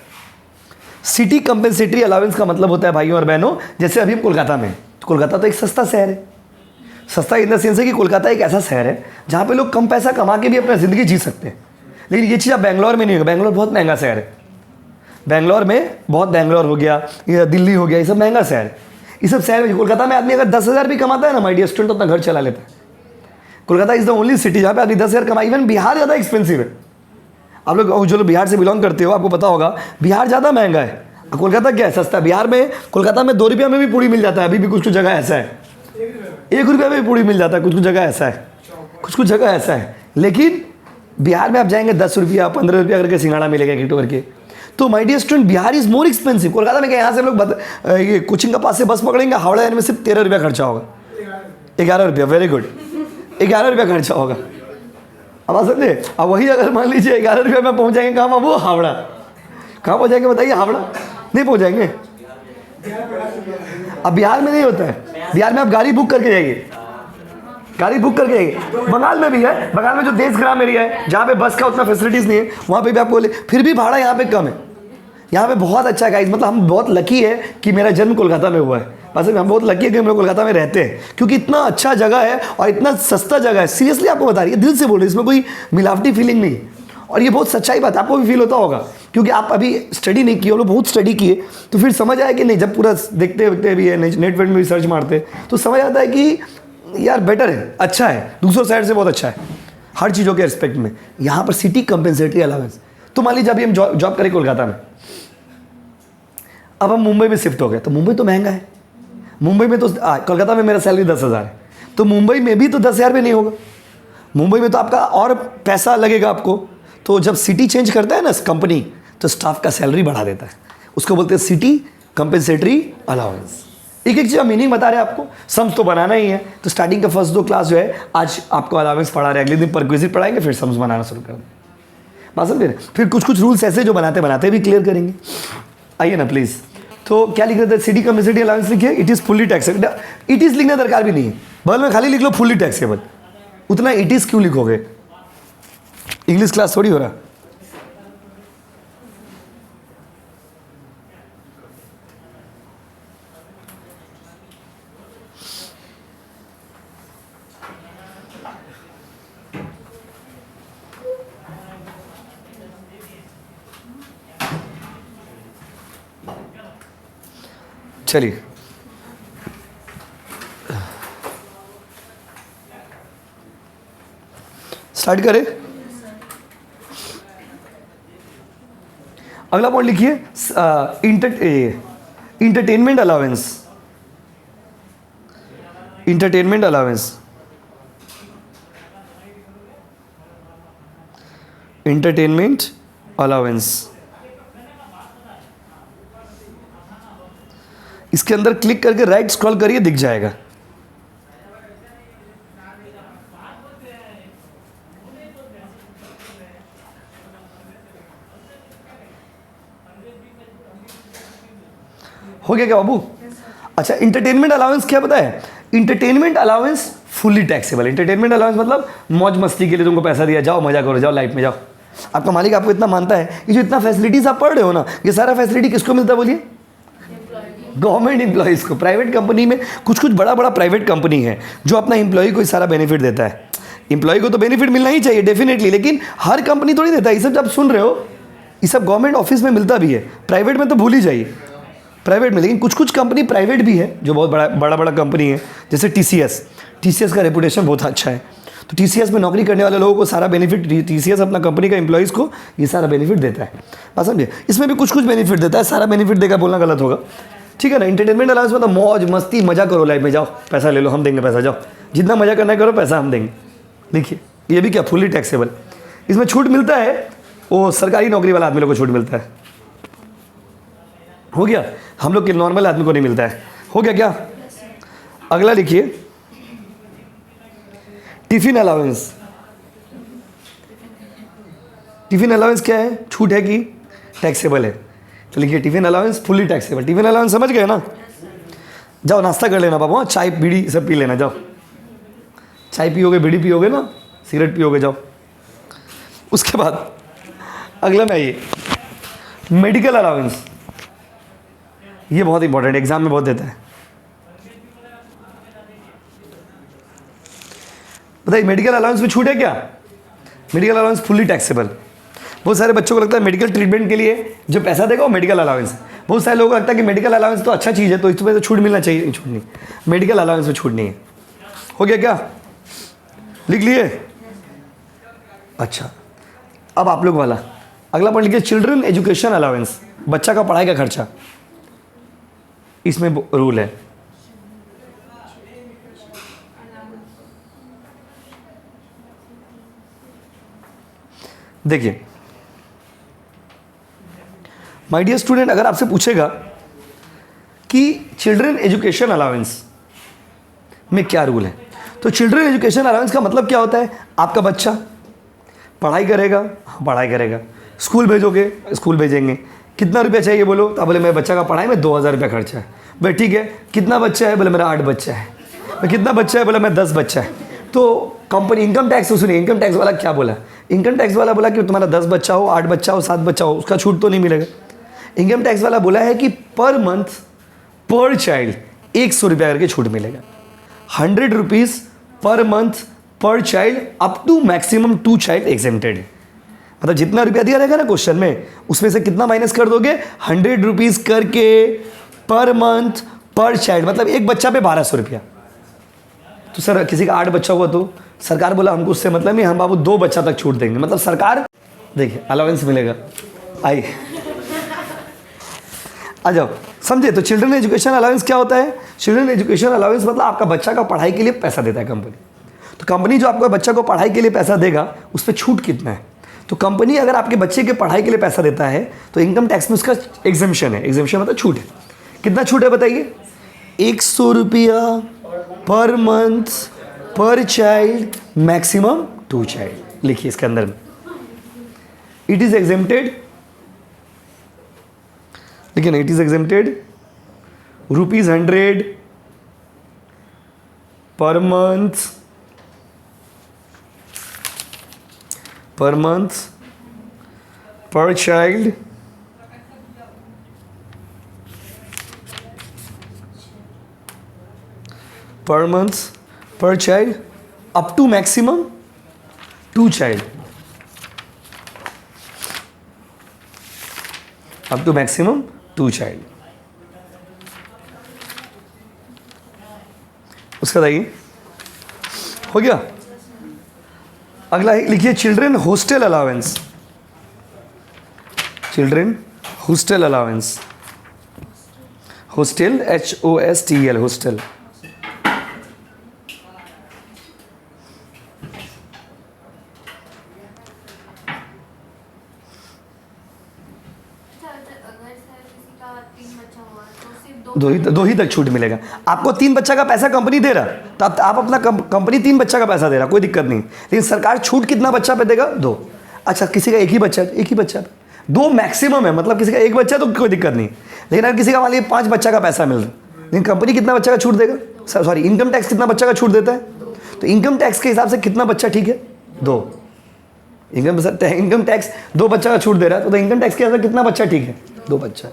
सिटी कंपेंसेटरी अलाउंस का मतलब होता है भाइयों और बहनों, जैसे अभी हम कोलकाता में, तो कोलकाता तो एक सस्ता शहर है। सस्ता इन द सेंस है कि कोलकाता एक ऐसा शहर है जहाँ पे लोग कम पैसा कमा के भी अपना ज़िंदगी जी सकते हैं। लेकिन ये चीज़ आप बैंगलोर में नहीं होगा। बैंगलोर बहुत महंगा शहर है। बैंगलोर में बहुत, बैंगलोर हो गया या दिल्ली हो गया, ये सब महंगा शहर है। इस सब शहर में कोलकाता में आदमी अगर 10,000 भी कमाता है ना माय डियर स्टूडेंट, तो अपना घर चला लेता है। Kolkata is the only city जहाँ पे आदमी 10,000 कमाई। इवन बिहार ज़्यादा एक्सपेंसिव है। आप लोग जो लोग बिहार से बिलोंग करते हो आपको पता होगा बिहार ज़्यादा महंगा है, कोलकाता क्या है? सस्ता। बिहार में, कोलकाता में 2 रुपया में भी पूड़ी मिल जाता है। अभी भी कुछ कुछ जगह ऐसा है 1 रुपया में भी पूड़ी मिल जाता है, कुछ कुछ जगह ऐसा है, कुछ कुछ जगह ऐसा है। लेकिन बिहार में आप जाएंगे 10 रुपया 15 रुपया करके सिंगाड़ा मिलेगा एक करके। तो my dear student, Bihar is more expensive. Kolkata में क्या, यहाँ से हम लोग ये कोचिंग का पास से बस पकड़ेंगे, हावड़ा जाने में सिर्फ 13 रुपया खर्चा होगा। 11 रुपया, वेरी गुड, 11 रुपया खर्चा होगा। अब आप समझे? अब वही अगर मान लीजिए 11 रुपया में पहुँच जाएंगे कहाँ? वो हावड़ा। कहाँ पहुँच जाएंगे बताइए? हावड़ा नहीं पहुँच जाएंगे। अब बिहार में नहीं होता है। बिहार में आप गाड़ी बुक करके जाइए, गाड़ी बुक करके जाइए। बंगाल में भी है, बंगाल में जो देश ग्राम एरिया है जहाँ पे बस का उतना फैसिलिटीज़ नहीं है, वहाँ पे भी आपको बोले, फिर भी भाड़ा यहाँ पे कम है। यहाँ पे बहुत अच्छा है गाइस। मतलब हम बहुत लकी है कि मेरा जन्म कोलकाता में हुआ है। बस हम बहुत लकी है कि हम लोग कोलकाता में रहते हैं, क्योंकि इतना अच्छा जगह है और इतना सस्ता जगह है। सीरियसली आपको बता रही है, दिल से बोल रही है, इसमें कोई मिलावटी फीलिंग नहीं। और ये बहुत सच्चाई बात, आपको भी फील होता होगा क्योंकि आप अभी स्टडी नहीं किए, लोग बहुत स्टडी किए, तो फिर समझ आया कि नहीं, जब पूरा देखते देखते भी है, नेट वेट में भी सर्च मारते तो समझ आता है कि यार बेटर है, अच्छा है, दूसरों साइड से बहुत अच्छा है हर चीज़ों के रिस्पेक्ट में। यहाँ पर सिटी कंपेंसेटरी अलाउंस। तो मान लीजिए अभी हम जॉब करें कोलकाता में, अब हम मुंबई में शिफ्ट हो गए, तो मुंबई तो महंगा है। मुंबई में तो कोलकाता में मेरा सैलरी 10,000 है, तो मुंबई में भी तो 10,000 पे नहीं होगा। मुंबई में तो आपका और पैसा लगेगा आपको। तो जब सिटी चेंज करता है ना कंपनी, तो स्टाफ का सैलरी बढ़ा देता है। उसको बोलते हैं सिटी कंपेंसेटरी अलाउंस। एक एक चीज़ मीनिंग बता रहे हैं आपको, सम्स तो बनाना ही है। तो स्टार्टिंग का फर्स्ट 2 क्लास जो है आज आपको अलाउंस पढ़ा रहे हैं, अगले दिन परक्विजिट पढ़ाएंगे, फिर सम्स बनाना शुरू कर देंगे। बात समझे? फिर कुछ कुछ रूल्स ऐसे जो बनाते बनाते भी क्लियर करेंगे। आइए ना प्लीज़। तो क्या लिख रहे थे? सिटी कंपेंसेटरी अलाउंस लिखिए, it is fully taxable. It is लिखना दरकार भी नहीं है, बगल में खाली लिख लो फुल्ली टैक्सेबल। उतना इट इज़ क्यों लिखोगे? इंग्लिश क्लास थोड़ी हो रहा। चलिए स्टार्ट करें। अगला पॉइंट लिखिए, entertainment allowance. Entertainment allowance, entertainment allowance. इसके अंदर क्लिक करके राइट स्क्रॉल करिए, दिख जाएगा। हो गया क्या बाबू? अच्छा, इंटरटेनमेंट अलाउंस क्या पता है? Entertainment allowance fully taxable. Entertainment allowance मतलब मौज मस्ती के लिए तुमको पैसा दिया, जाओ मजा करो, जाओ लाइफ में जाओ। आपका मालिक आपको इतना मानता है, ये जो इतना फैसिलिटीज आप पढ़ रहे हो ना, ये सारा फैसिलिटी किसको मिलता है बोलिए? गवर्नमेंट एम्प्लॉइज को। प्राइवेट कंपनी में कुछ कुछ बड़ा बड़ा प्राइवेट कंपनी है जो अपना एम्प्लॉय को सारा बेनिफिट देता है। एम्प्लॉय को तो बेनिफिट मिलना ही चाहिए डेफिनेटली, लेकिन हर कंपनी थोड़ी देता है। ये सब जब सुन रहे हो, ये सब गवर्नमेंट ऑफिस में मिलता भी है, प्राइवेट में तो भूल ही जाइए। प्राइवेट में, लेकिन कुछ कुछ कंपनी प्राइवेट भी है जो बहुत बड़ा बड़ा कंपनी है, जैसे टीसीएस का रेपुटेशन बहुत अच्छा है। तो टीसीएस में नौकरी करने वाले लोगों को सारा बेनिफिट, टीसीएस अपना कंपनी का एम्प्लॉइज़ को ये सारा बेनिफिट देता है। बात समझे? इसमें भी कुछ कुछ बेनिफिट देता है, सारा बेनिफिट देगा बोलना गलत होगा, ठीक है ना। एंटरटेनमेंट अलाउंस मतलब मौज मस्ती, मजा करो लाइफ में, जाओ पैसा ले लो, हम देंगे पैसा, जाओ जितना मजा करना है करो, पैसा हम देंगे। देखिए ये भी क्या फुल्ली टैक्सेबल। इसमें छूट मिलता है, वो सरकारी नौकरी वाला आदमी लोग को छूट मिलता है। हो गया? हम लोग के नॉर्मल आदमी को नहीं मिलता है। हो गया क्या? अगला लिखिए, टिफिन अलाउंस। टिफिन अलाउंस क्या है? छूट है कि टैक्सेबल है? तो लिखिए tiffin allowance fully taxable. Tiffin allowance समझ गए ना? जाओ नाश्ता कर लेना बाबू, चाय बीड़ी सब पी लेना, जाओ चाय पियोगे, बीड़ी पियोगे ना, सिगरेट पियोगे, जाओ। उसके बाद अगला में आइए, मेडिकल अलाउंस। ये बहुत इंपॉर्टेंट, एग्जाम में बहुत देता है। बताइए मेडिकल अलाउंस में छूट है क्या? Medical allowance fully taxable. बहुत सारे बच्चों को लगता है मेडिकल ट्रीटमेंट के लिए जो पैसा देगा वो मेडिकल अलाउंस है। बहुत सारे लोगों को लगता है कि मेडिकल अलाउंस तो अच्छा चीज़ है, तो इसमें तो छूट मिलना चाहिए। छूट नहीं, मेडिकल अलाउंस में छूट नहीं है। हो गया क्या? लिख लिए? अच्छा, अब आप लोग वाला अगला पॉइंट लिखिए, चिल्ड्रन एजुकेशन अलाउंस। बच्चा का पढ़ाई का खर्चा, इसमें रूल है। देखिए माय डियर स्टूडेंट, अगर आपसे पूछेगा कि चिल्ड्रन एजुकेशन अलाउंस में क्या रूल है, तो चिल्ड्रन एजुकेशन अलाउंस का मतलब क्या होता है? आपका बच्चा पढ़ाई करेगा, हाँ पढ़ाई करेगा, स्कूल भेजोगे, स्कूल भेजेंगे। कितना रुपया चाहिए बोलो, तो बोले मेरे बच्चा का पढ़ाई में 2000 रुपया खर्चा है। भाई ठीक है, कितना बच्चा है? बोले मेरा 8 बच्चा है। मैं कितना बच्चा है? बोला मैं 10 बच्चा है। तो कंपनी इनकम टैक्स, सुनिए इनकम टैक्स वाला क्या बोला? इनकम टैक्स वाला बोला कि तुम्हारा 10 बच्चा हो, 8 बच्चा हो, 7 बच्चा हो, उसका छूट तो नहीं मिलेगा। इनकम टैक्स वाला बोला है कि पर मंथ पर चाइल्ड 100 रुपया करके छूट मिलेगा। 100 rupees per month per child, up to maximum 2 child exempted. मतलब जितना रुपया दिया रहेगा ना क्वेश्चन में, उसमें से कितना माइनस कर दोगे? 100 रुपीज़ करके पर मंथ पर चाइल्ड, मतलब एक बच्चा पे 1200 रुपया। तो सर किसी का 8 बच्चा हुआ तो सरकार बोला हमको उससे मतलब नहीं, हम बाबू 2 बच्चा तक छूट देंगे। मतलब सरकार, देखिए अलाउंस मिलेगा। आइए आ जाओ, समझे? तो चिल्ड्रन एजुकेशन अलाउंस क्या होता है? चिल्ड्रन एजुकेशन अलाउंस मतलब आपका बच्चा का पढ़ाई के लिए पैसा देता है कंपनी। तो कंपनी जो आपका बच्चा को पढ़ाई के लिए पैसा देगा, उस पर छूट कितना है? तो कंपनी अगर आपके बच्चे के पढ़ाई के लिए पैसा देता है तो इनकम टैक्स में उसका एग्जेम्पशन है। एग्जेम्पशन मतलब छूट है। कितना छूट है बताइए? 100 रुपया पर month per child, maximum 2 child. लिखिए इसके अंदर में, इट इज एग्जेम्प्टेड, लेकिन it is exempted ₹100 per month per child per month per child up to maximum 2 child, up to maximum 2 child। उसका बताइए, हो गया? अगला लिखिए children hostel allowance, children hostel allowance, hostel HOSTL hostel. दो ही तक छूट मिलेगा। आपको 3 बच्चा का पैसा कंपनी दे रहा, तो आप अपना कंपनी 3 बच्चा का पैसा दे रहा, कोई दिक्कत नहीं, लेकिन सरकार छूट कितना बच्चा पे देगा? 2। अच्छा, किसी का एक ही बच्चा, एक ही बच्चा, 2 मैक्सिमम है, मतलब किसी का एक बच्चा तो कोई दिक्कत नहीं, लेकिन अगर किसी का मान लीजिए 5 बच्चा का पैसा मिल रहा है, लेकिन कंपनी कितना बच्चा का छूट देगा? सॉरी, इनकम टैक्स कितना बच्चा का छूट देता है? तो इनकम टैक्स के हिसाब से कितना बच्चा ठीक है? 2। इनकम टैक्स 2 बच्चा का छूट दे रहा है, तो इनकम टैक्स के हिसाब से कितना बच्चा ठीक है? 2 बच्चा।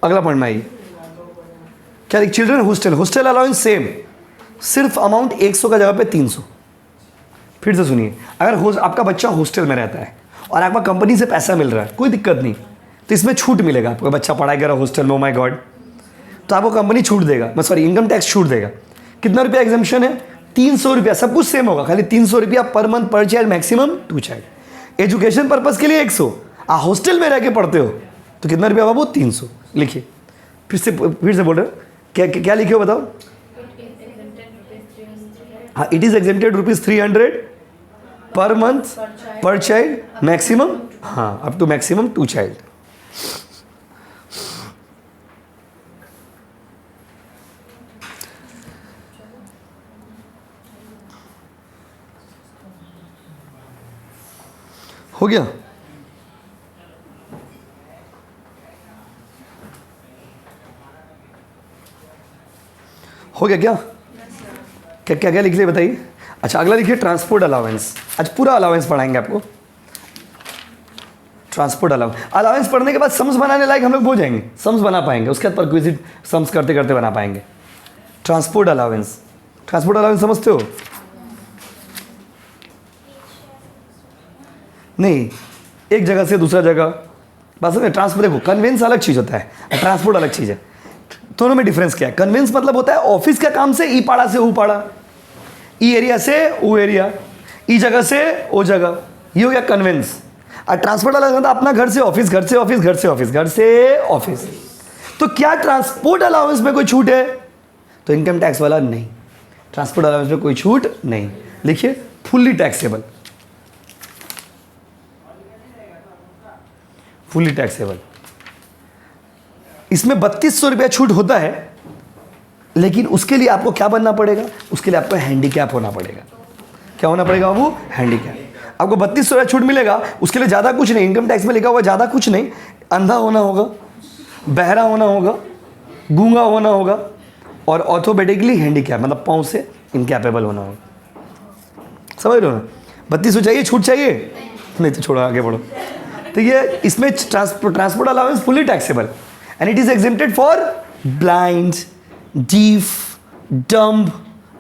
अगला पॉइंट में आइए, क्या लिख, children hostel, hostel allowance same, सिर्फ अमाउंट 100 का जगह पे 300। फिर से सुनिए, अगर आपका बच्चा हॉस्टल में रहता है और आपका कंपनी से पैसा मिल रहा है, कोई दिक्कत नहीं, तो इसमें छूट मिलेगा। आपका बच्चा पढ़ाई कर रहा है हॉस्टल में, ओ माय गॉड, तो आपको कंपनी छूट देगा, मैं सॉरी इनकम टैक्स छूट देगा। कितना रुपया एग्जाम्पशन है? 300 रुपया, सब कुछ सेम होगा, खाली 300 रुपया पर month per child, maximum 2 child. Education purpose के लिए 100, आप हॉस्टल में रह के पढ़ते हो तो कितना रुपया बाबू? 300। लिखिए, फिर से बोल रहे हो, क्या लिखे हो बताओ? हाँ, इट इज एग्जेम्प्टेड ₹300 पर मंथ पर चाइल्ड, मैक्सिमम, हाँ अप टू मैक्सिमम 2 चाइल्ड। हो गया? हो गया क्या? क्या क्या लिख लिया बताइए। अच्छा, अगला लिखिए ट्रांसपोर्ट अलाउंस। आज पूरा अलाउंस पढ़ाएंगे आपको, ट्रांसपोर्ट अलाउंस पढ़ने के बाद सम्स बनाने लायक हम लोग हो जाएंगे, सम्स बना पाएंगे, उसके बाद परक्विजिट सम्स करते करते बना पाएंगे। ट्रांसपोर्ट अलाउंस, ट्रांसपोर्ट अलाउंस समझते हो? नहीं, एक जगह से दूसरा जगह, बस में ट्रांसपोर्ट, देखो कन्वेंस अलग चीज़ होता है, ट्रांसपोर्ट अलग चीज़ है, दोनों में डिफरेंस क्या है? कन्वेंस मतलब होता है ऑफिस का काम से ई पाड़ा से ऊ पाड़ा, ई एरिया से ऊ एरिया, ई जगह से ओ जगह, ये हो गया कन्वेंस। और ट्रांसपोर्ट अलग मतलब अपना घर से ऑफिस, घर से ऑफिस, घर से ऑफिस, घर से ऑफिस। तो क्या ट्रांसपोर्ट अलाउंस में कोई छूट है? तो इनकम टैक्स वाला नहीं, ट्रांसपोर्ट अलाउंस में कोई छूट नहीं। लिखिए फुल्ली टैक्सेबल, फुल्ली टैक्सेबल। इसमें 3200 रुपया छूट होता है, लेकिन उसके लिए आपको क्या बनना पड़ेगा? उसके लिए आपको हैंडीकैप होना पड़ेगा। क्या होना पड़ेगा बाबू? हैंडीकैप। आपको 3200 रुपया छूट मिलेगा, उसके लिए ज़्यादा कुछ नहीं, इनकम टैक्स में लिखा हुआ ज़्यादा कुछ नहीं, अंधा होना होगा, बहरा होना होगा, गूंगा होना होगा, और ऑर्थोपेडिकली हैंडीकैप मतलब पाँव से इनकैपेबल होना होगा। समझ रहे हो ना? 3200 चाहिए, छूट चाहिए? नहीं तो छोड़ो, आगे बढ़ो। तो ये इसमें transport allowance fully taxable and it is exempted for blind, deaf, dumb,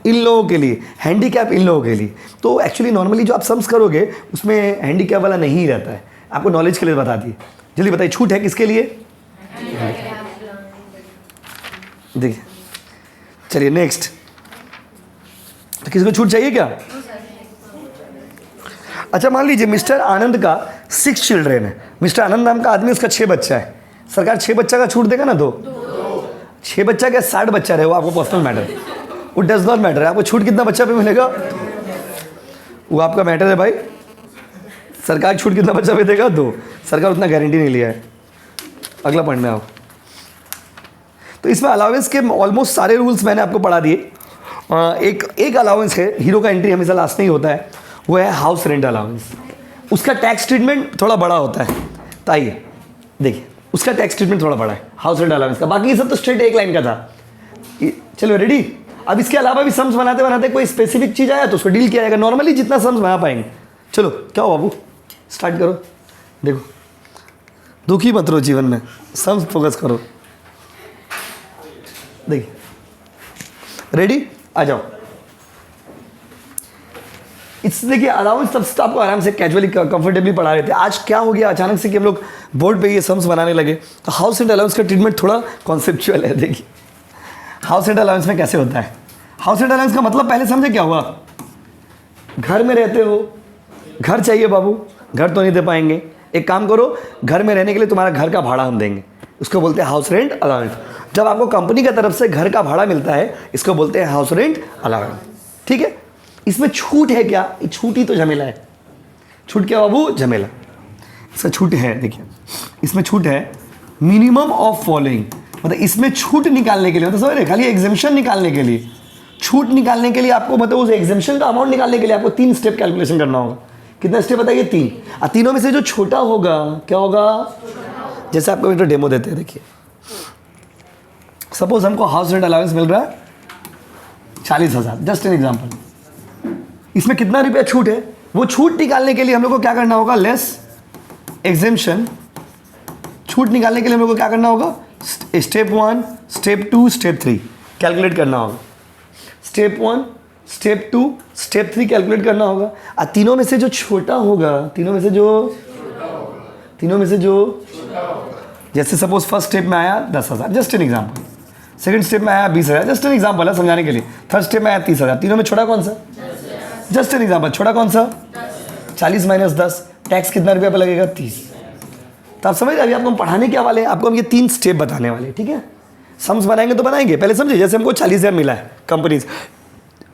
इन लोगों के लिए, हैंडीकैप इन लोगों के लिए। तो एक्चुअली नॉर्मली जो आप सम्स करोगे उसमें हैंडीकैप वाला नहीं रहता है, आपको नॉलेज के लिए बता दिए। जल्दी बताइए, छूट है किसके लिए? देखिए, चलिए नेक्स्ट। तो किसी को छूट चाहिए क्या? अच्छा, मान लीजिए मिस्टर आनंद का 6 चिल्ड्रेन है, मिस्टर आनंद नाम का आदमी, उसका 6 बच्चा है, सरकार 6 बच्चा का छूट देगा ना? 2। 6 बच्चा क्या 60 बच्चा रहे, वो आपको पर्सनल मैटर, वो डज नॉट मैटर। आपको छूट कितना बच्चा पे मिलेगा वो आपका मैटर है भाई। सरकार छूट कितना बच्चा पे देगा? 2। सरकार उतना गारंटी नहीं लिया है। अगला पॉइंट में आओ। तो इसमें अलाउंस के ऑलमोस्ट सारे रूल्स मैंने आपको पढ़ा दिए। एक अलाउंस है, हीरो का एंट्री हमेशा लास्ट नहीं होता है, वो है हाउस रेंट अलाउंस। उसका टैक्स ट्रीटमेंट थोड़ा बड़ा होता है, तो आइए देखिए, उसका टैक्स ट्रीटमेंट थोड़ा बड़ा है हाउस रेंट अलाउंस का। बाकी ये सब तो स्ट्रेट एक लाइन का था। चलो रेडी। अब इसके अलावा भी सम्स बनाते बनाते कोई स्पेसिफिक चीज़ आया तो उसको डील किया जाएगा, नॉर्मली जितना सम्स बना पाएंगे। चलो क्या हो बाबू, स्टार्ट करो। देखो, दुखी मत रहो जीवन में, सम्स फोकस करो। देखिए, रेडी, आ जाओ। इससे देखिए अलाउंस तब आपको आराम से कैजुअली कंफर्टेबली पढ़ा रहे थे। आज क्या हो गया अचानक से कि हम लोग बोर्ड पे ये सम्स बनाने लगे, तो हाउस रेंट अलाउंस का ट्रीटमेंट थोड़ा कॉन्सेप्चुअल है। देखिए हाउस रेंट अलाउंस में कैसे होता है। हाउस रेंट अलाउंस का मतलब पहले समझे क्या हुआ? घर में रहते हो, घर चाहिए बाबू, घर तो नहीं दे पाएंगे, एक काम करो, घर में रहने के लिए तुम्हारा घर का भाड़ा हम देंगे, उसको बोलते हैं हाउस रेंट अलाउंस। जब आपको कंपनी की तरफ से घर का भाड़ा मिलता है, इसको बोलते हैं हाउस रेंट अलाउंस। ठीक है, इसमें छूट है क्या? छूट ही तो झमेला है। छूट क्या बाबू? झमेला। इसका छूट है, देखिए इसमें छूट है मिनिमम ऑफ फॉलोइंग, मतलब इसमें छूट निकालने के लिए, मतलब समझ रहे, खाली एग्जेम्पशन निकालने के लिए, छूट निकालने के लिए आपको, मतलब उस एग्जेम्पशन का अमाउंट निकालने के लिए आपको 3 स्टेप कैलकुलेशन करना होगा। कितना स्टेप बताइए? 3। और तीनों में से जो छोटा होगा क्या होगा? जैसे आपको एक तो डेमो देते हैं, देखिए सपोज हमको हाउस रेंट अलाउंस मिल रहा है 40,000, जस्ट एन एग्जांपल। इसमें कितना रुपया छूट है? वो छूट निकालने के लिए हम लोग को क्या करना होगा? Less exemption. छूट निकालने के लिए हम लोग को क्या करना होगा? स्टेप 1, स्टेप 2, स्टेप 3 कैलकुलेट करना होगा। स्टेप 1, स्टेप 2, स्टेप 3 कैलकुलेट करना होगा। और तीनों में से जो छोटा होगा, तीनों में से जो जैसे सपोज फर्स्ट स्टेप में आया 10,000, just an example. Second step में आया 20,000, जस्ट एन एग्जांपल है समझाने के लिए। थर्ड स्टेप में आया 30,000। तीनों में छोटा कौन सा? Just an example. छोटा कौन सा? 40 माइनस 10, टैक्स कितना रुपया पे लगेगा? 30। तो आप समझ रहे, अभी आपको हम पढ़ाने क्या वाले हैं? आपको हम ये 3 स्टेप बताने वाले हैं, ठीक है? सम्स बनाएंगे तो बनाएंगे, पहले समझिए। जैसे हमको 40,000 मिला है कंपनी से,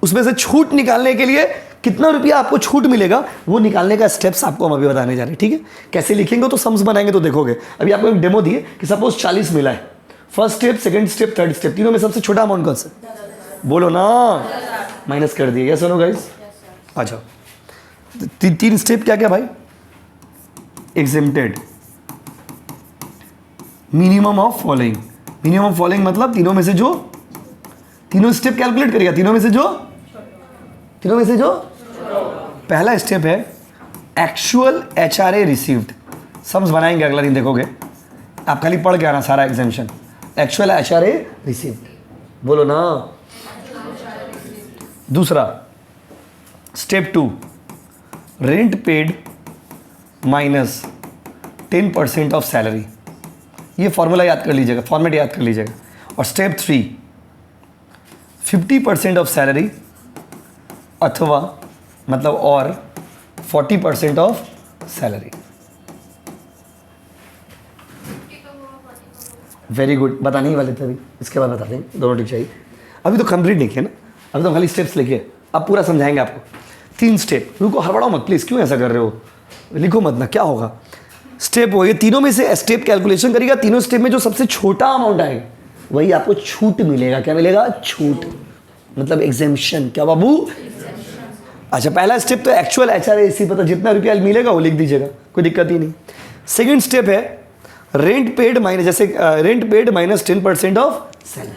उसमें से छूट निकालने के लिए कितना रुपया आपको छूट मिलेगा, वो निकालने का स्टेप्स आपको हम अभी बताने जा रहे हैं, ठीक है? कैसे लिखेंगे तो सम्स बनाएंगे तो देखोगे। अभी आपको एक डेमो दिए कि सपोज 40 मिला है, first step, second step, third step, तीनों में सबसे छोटा अमाउंट कौन सा? बोलो ना, माइनस कर दिए। यस और नो गाइस? आ जाओ। 3 स्टेप क्या क्या भाई? Exempted, minimum of following. Minimum of following मतलब तीनों में से जो, तीनों स्टेप कैलकुलेट करेगा, तीनों में से जो पहला स्टेप है एक्चुअल HRA रिसीव्ड। सम्स बनाएंगे अगला दिन, देखोगे आप, खाली पढ़ के आना सारा एग्जामिशन। एक्चुअल HRA रिसीव्ड, बोलो ना। दूसरा step 2, rent paid minus 10% of salary. ये फॉर्मूला याद कर लीजिएगा, फॉर्मेट याद कर लीजिएगा। और स्टेप 3, 50% ऑफ सैलरी अथवा मतलब और 40% ऑफ सैलरी। वेरी गुड, बताने ही वाले थे अभी, इसके बाद बता देंगे, दोनों ठीक चाहिए। अभी तो कंप्लीट नहीं किया ना, अभी तो खाली स्टेप्स लिखिए, अब पूरा समझाएंगे आपको। 3 स्टेप, रुको हड़बड़ाओ मत प्लीज़, क्यों ऐसा कर रहे हो? लिखो मत ना, क्या होगा? स्टेप हो, ये तीनों में से स्टेप कैलकुलेशन करेगा, तीनों स्टेप में जो सबसे छोटा अमाउंट आएगा वही आपको छूट मिलेगा। क्या मिलेगा? छूट, मतलब एग्जेम्पशन। क्या बाबू? अच्छा, पहला स्टेप तो एक्चुअल HRA इसी पता, जितना रुपया मिलेगा वो लिख दीजिएगा, कोई दिक्कत ही नहीं। सेकंड स्टेप है रेंट पेड माइनस, जैसे rent paid minus 10% of salary.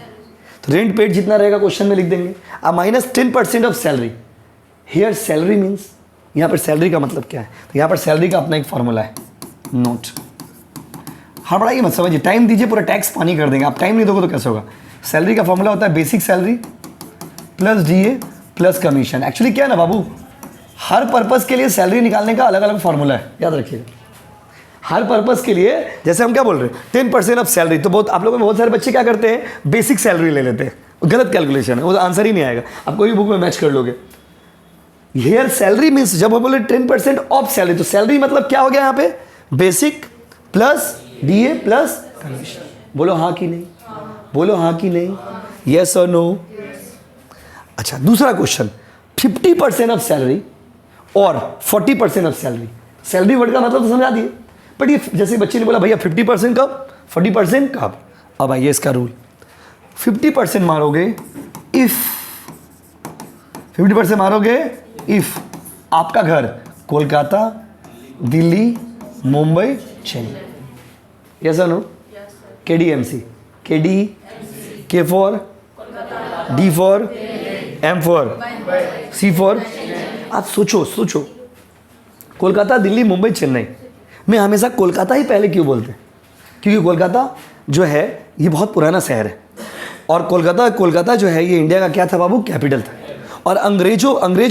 तो रेंट पेड जितना रहेगा क्वेश्चन में लिख देंगे, अब minus 10% of salary. Here salary means, यहाँ पर सैलरी का मतलब क्या है? तो यहाँ पर सैलरी का अपना एक फॉर्मूला है, नोट। हड़बड़ाइए मत, समझिए, टाइम दीजिए, पूरा टैक्स पानी कर देंगे। आप टाइम नहीं दोगे तो कैसे होगा? सैलरी का फॉर्मूला होता है basic salary plus DA plus commission. Actually क्या है ना बाबू, हर पर्पस के लिए सैलरी निकालने का अलग अलग फॉर्मूला है, याद रखिएगा। हर पर्पस के लिए, जैसे हम क्या बोल रहे हैं 10% ऑफ सैलरी, तो बहुत आप लोगों में बहुत सारे बच्चे क्या करते हैं, बेसिक सैलरी ले लेते हैं। गलत कैलकुलेशन है, वो आंसर ही नहीं आएगा। आप कोई भी बुक में मैच कर लोगे। हियर सैलरी मीन्स, जब हम बोले 10% ऑफ सैलरी, तो सैलरी मतलब क्या हो गया यहाँ पे? Basic plus DA plus commission. बोलो हाँ कि नहीं? बोलो हाँ कि नहीं? यस और नो? अच्छा, दूसरा क्वेश्चन, 50% ऑफ सैलरी और 40% ऑफ सैलरी। सैलरी वर्ड का मतलब तो समझा दिए, बट ये जैसे बच्चे ने बोला भैया 50% कब, 40% कब? अब आइए इसका रूल। 50% मारोगे इफ, 50% मारोगे इफ आपका घर कोलकाता, दिल्ली, मुंबई, चेन्नई। यस और no? KDMC, KD, K for D for M for C for. आप सोचो, कोलकाता, दिल्ली, मुंबई, चेन्नई में हमेशा कोलकाता ही पहले क्यों बोलते हैं? क्योंकि कोलकाता जो है ये बहुत पुराना शहर है, और कोलकाता जो है ये इंडिया का क्या था बाबू? कैपिटल था। और अंग्रेज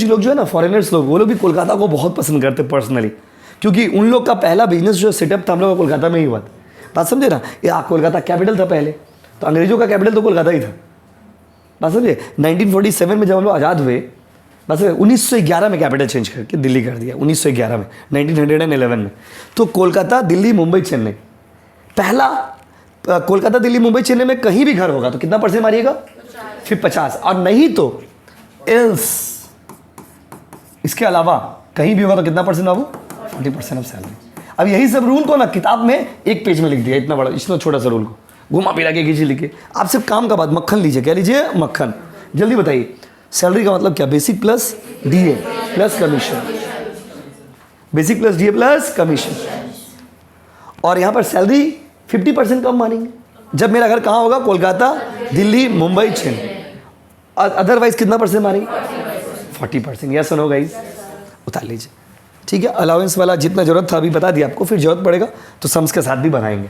लोग जो है ना, फॉरेनर्स लोग, वो लोग भी कोलकाता को बहुत पसंद करते पर्सनली, क्योंकि उन लोग का पहला बिजनेस जो सेटअप था हम लोग का कोलकाता में ही हुआ था। बात समझे ना? ये कोलकाता कैपिटल था पहले, तो अंग्रेजों का कैपिटल तो कोलकाता ही था। बात समझे? 1947 में जब हम लोग आज़ाद हुए बस 1911 में कैपिटल चेंज करके दिल्ली कर दिया, 1911 में, 1911 में। तो कोलकाता, दिल्ली, मुंबई, चेन्नई, पहला कोलकाता, दिल्ली, मुंबई, चेन्नई में कहीं भी घर होगा तो कितना परसेंट मारिएगा? फिर 50, और नहीं तो एल्स, इसके अलावा कहीं भी होगा तो कितना परसेंट बाबू? 40% of salary. अब यही सब रूल को ना किताब में एक पेज में लिख दिया, इतना बड़ा, इतना छोटा सा रूल को घुमा फिरा के खींच लिखे। आप सिर्फ काम का बात, मक्खन लीजिए, क्या लीजिए? मक्खन। जल्दी बताइए, सैलरी का मतलब क्या? Basic plus DA plus commission, basic plus DA plus commission. और यहाँ पर सैलरी 50% कम मानेंगे। जब मेरा घर कहाँ होगा? कोलकाता, दिल्ली, मुंबई, चेन्नई। अदरवाइज कितना परसेंट मारेंगे? 40%। Yes no guys? उतार लीजिए, ठीक है। अलाउंस वाला जितना जरूरत था अभी बता दिया आपको, फिर जरूरत पड़ेगा तो सम्स के साथ भी बनाएंगे।